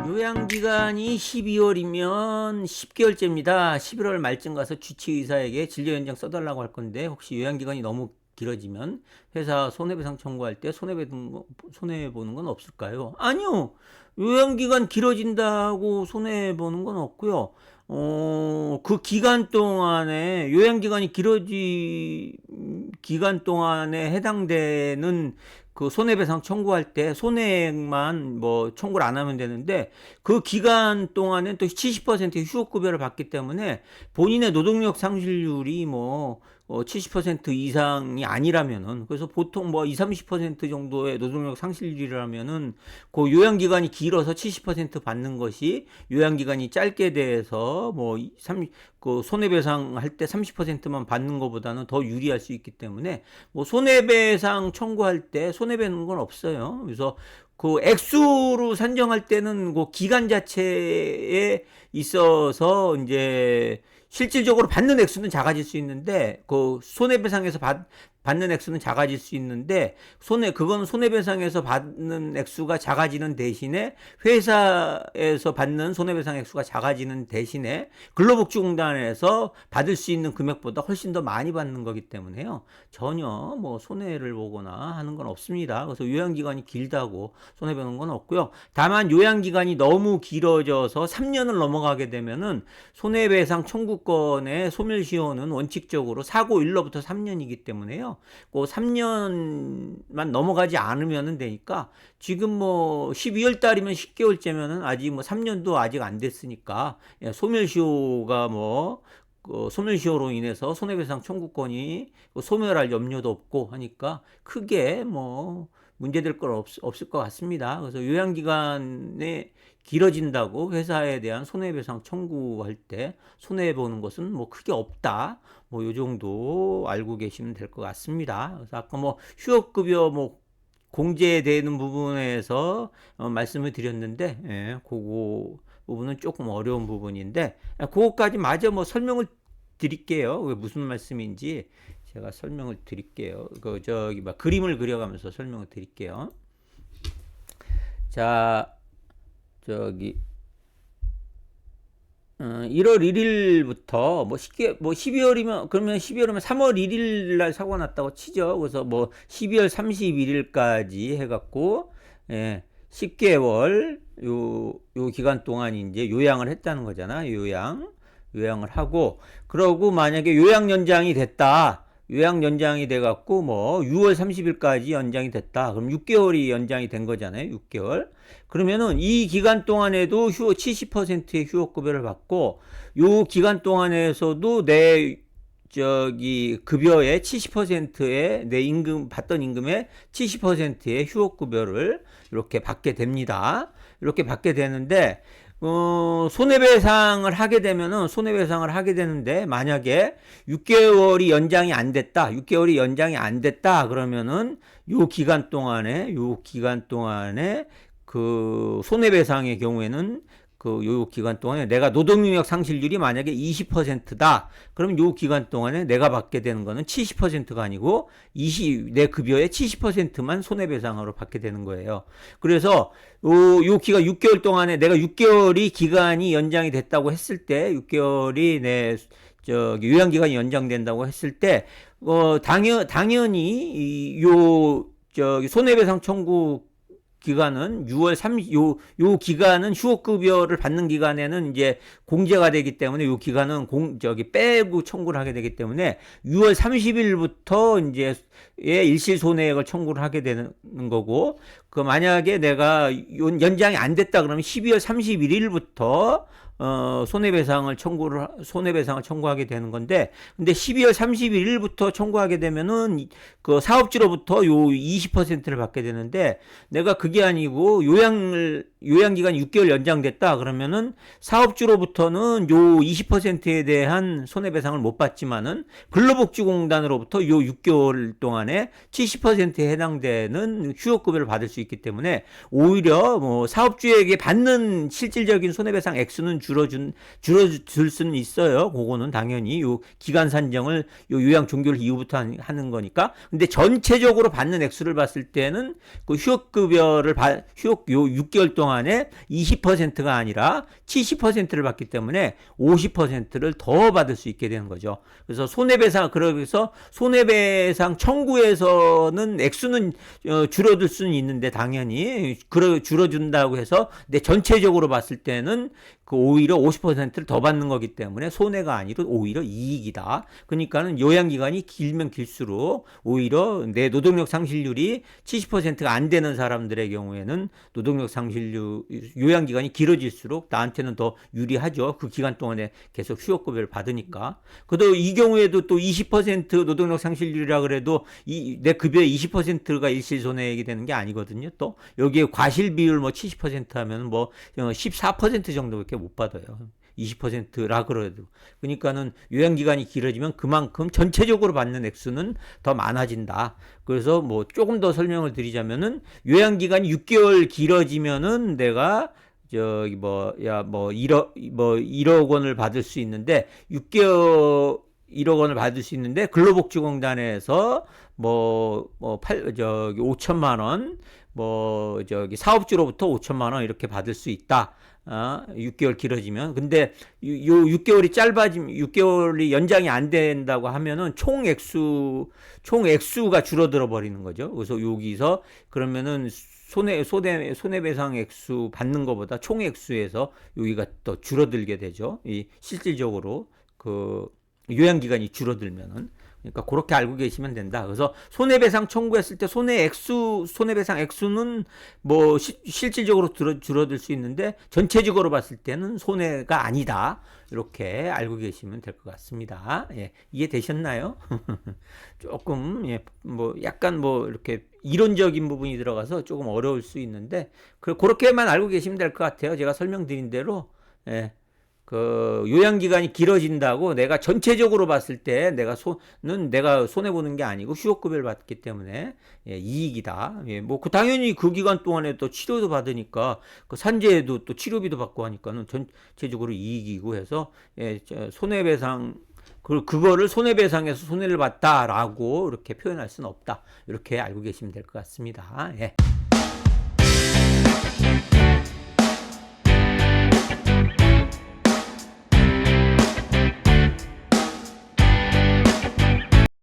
요양기간이 12월이면 10개월째입니다. 11월 말쯤 가서 주치의사에게 진료연장 써달라고 할 건데, 혹시 요양기간이 너무 길어지면 회사 손해배상 청구할 때 손해보는 건 없을까요? 아니요. 요양기간 길어진다고 손해보는 건 없고요. 그 기간 동안에, 요양기간이 기간 동안에 해당되는 그 손해배상 청구할 때 손해액만 뭐 청구를 안 하면 되는데, 그 기간 동안엔 또 70%의 휴업급여를 받기 때문에 본인의 노동력 상실률이 70% 이상이 아니라면은, 그래서 보통 20, 30% 정도의 노동력 상실률이라면은 그 요양기간이 길어서 70% 받는 것이 요양기간이 짧게 돼서 그 손해배상 할 때 30%만 받는 것보다는 더 유리할 수 있기 때문에 손해배상 청구할 때 손해배는 건 없어요. 그래서 그 액수로 산정할 때는 그 기간 자체에 있어서 이제 실질적으로 받는 액수는 작아질 수 있는데, 그 손해배상에서 받는 액수는 작아질 수 있는데, 그건 손해배상에서 받는 액수가 작아지는 대신에, 회사에서 받는 손해배상 액수가 작아지는 대신에 근로복지공단에서 받을 수 있는 금액보다 훨씬 더 많이 받는 거기 때문에요. 전혀 손해를 보거나 하는 건 없습니다. 그래서 요양기간이 길다고 손해보는 건 없고요. 다만 요양기간이 너무 길어져서 3년을 넘어가게 되면은 손해배상 청구권의 소멸시효는 원칙적으로 사고일로부터 3년이기 때문에요. 그 3년만 넘어가지 않으면 되니까, 지금 12월 달이면 10개월째면은 아직 3년도 아직 안 됐으니까, 소멸시효가 그 소멸시효로 인해서 손해배상 청구권이 소멸할 염려도 없고 하니까 크게 문제될 건 없을 것 같습니다. 그래서 요양기간에 길어진다고 회사에 대한 손해배상 청구할 때 손해보는 것은 크게 없다. 요 정도 알고 계시면 될 것 같습니다. 그래서 아까 휴업급여 공제되는 부분에서 말씀을 드렸는데, 그거 부분은 조금 어려운 부분인데, 그거까지 마저 설명을 드릴게요. 그게 무슨 말씀인지 제가 설명을 드릴게요. 그림을 그려가면서 설명을 드릴게요. 자, 1월 1일부터 12월이면, 그러면 12월이면 3월 1일 날 사고가 났다고 치죠. 그래서 12월 31일까지 해갖고 10개월 요 기간 동안 이제 요양을 했다는 거잖아. 요양을 하고, 그러고 만약에 요양 연장이 돼갖고 6월 30일까지 연장이 됐다. 그럼 6개월이 연장이 된 거잖아요. 6개월. 그러면은 이 기간 동안에도 70%의 휴업급여를 받고, 요 기간 동안에서도 내 급여의 70%의 내 받던 임금의 70%의 휴업급여를 이렇게 받게 됩니다. 이렇게 받게 되는데, 손해배상을 하게 되는데, 만약에 6개월이 연장이 안 됐다 그러면은 요 기간 동안에 그 손해배상의 경우에는 요 기간 동안에 내가 노동능력 상실률이 만약에 20%다. 그러면 요 기간 동안에 내가 받게 되는 거는 70%가 아니고 내 급여의 70%만 손해배상으로 받게 되는 거예요. 그래서 요 기간 6개월 동안에 내가 6개월이 기간이 연장이 됐다고 했을 때, 6개월이 내 요양기간이 연장된다고 했을 때, 당연히 손해배상 청구 기간은 6월 30, 요 기간은 휴업급여를 받는 기간에는 이제 공제가 되기 때문에, 요 기간은 빼고 청구를 하게 되기 때문에 6월 30일부터 이제 일시 손해액을 청구를 하게 되는 거고, 만약에 내가 연장이 안 됐다 그러면 12월 31일부터 손해배상을 청구하게 되는 건데, 근데 12월 31일부터 청구하게 되면은 그 사업주로부터 요 20%를 받게 되는데, 내가 그게 아니고 요양기간이 6개월 연장됐다 그러면은 사업주로부터는 요 20%에 대한 손해배상을 못 받지만은 근로복지공단으로부터 요 6개월 동안에 70%에 해당되는 휴업급여를 받을 수 있기 때문에 오히려 뭐 사업주에게 받는 실질적인 손해배상 액수는 줄어들 수는 있어요. 그거는 당연히 요 기간 산정을 요 요양 종결 이후부터 하는 거니까. 근데 전체적으로 받는 액수를 봤을 때는 그 휴업급여를 휴업 요 6개월 동안에 20%가 아니라 70%를 받기 때문에 50%를 더 받을 수 있게 되는 거죠. 그래서 그래서 손해배상 청구에서는 액수는 줄어들 수는 있는데 당연히 줄어준다고 해서 근데 전체적으로 봤을 때는 그 오히려 50%를 더 받는 거기 때문에 손해가 아니라 오히려 이익이다. 그러니까는 요양기간이 길면 길수록 오히려 내 노동력 상실률이 70%가 안 되는 사람들의 경우에는 노동력 상실률 요양기간이 길어질수록 나한테는 더 유리하죠. 그 기간 동안에 계속 휴업급여를 받으니까. 그래도 이 경우에도 또 20% 노동력 상실률이라 그래도 내 급여의 20%가 일시손해액이 되는 게 아니거든요. 또 여기에 과실 비율 뭐 70% 하면 뭐 14% 정도밖에 못 받아요. 20%라 그래도. 그러니까는 요양기간이 길어지면 그만큼 전체적으로 받는 액수는 더 많아진다. 그래서 뭐 조금 더 설명을 드리자면은 요양기간이 6개월 길어지면은 내가 저기 1억 원을 받을 수 있는데 6개월 1억 원을 받을 수 있는데 근로복지공단에서 5천만 원, 사업주로부터 5천만 원 이렇게 받을 수 있다. 6개월 길어지면. 근데 요 6개월이 연장이 안 된다고 하면은 총 액수가 줄어들어 버리는 거죠. 그래서 여기서 그러면은 손해배상 액수 받는 것보다 총 액수에서 여기가 더 줄어들게 되죠. 이 실질적으로 그 요양기간이 줄어들면은. 그러니까 그렇게 알고 계시면 된다. 그래서 손해배상 청구했을 때 손해배상 액수는 뭐 실질적으로 줄어들 수 있는데 전체적으로 봤을 때는 손해가 아니다. 이렇게 알고 계시면 될 것 같습니다. 예, 이해되셨나요? 조금 약간 이렇게 이론적인 부분이 들어가서 조금 어려울 수 있는데 그렇게만 알고 계시면 될 것 같아요. 제가 설명드린 대로. 예. 그 요양기간이 길어진다고 내가 전체적으로 봤을 때 내가 손해보는 게 아니고 휴업급여를 받기 때문에 이익이다. 당연히 그 기간 동안에 또 치료도 받으니까 그 산재에도 또 치료비도 받고 하니까는 전체적으로 이익이고 해서 손해배상 그거를 손해배상에서 손해를 봤다라고 이렇게 표현할 수는 없다. 이렇게 알고 계시면 될 것 같습니다. 예.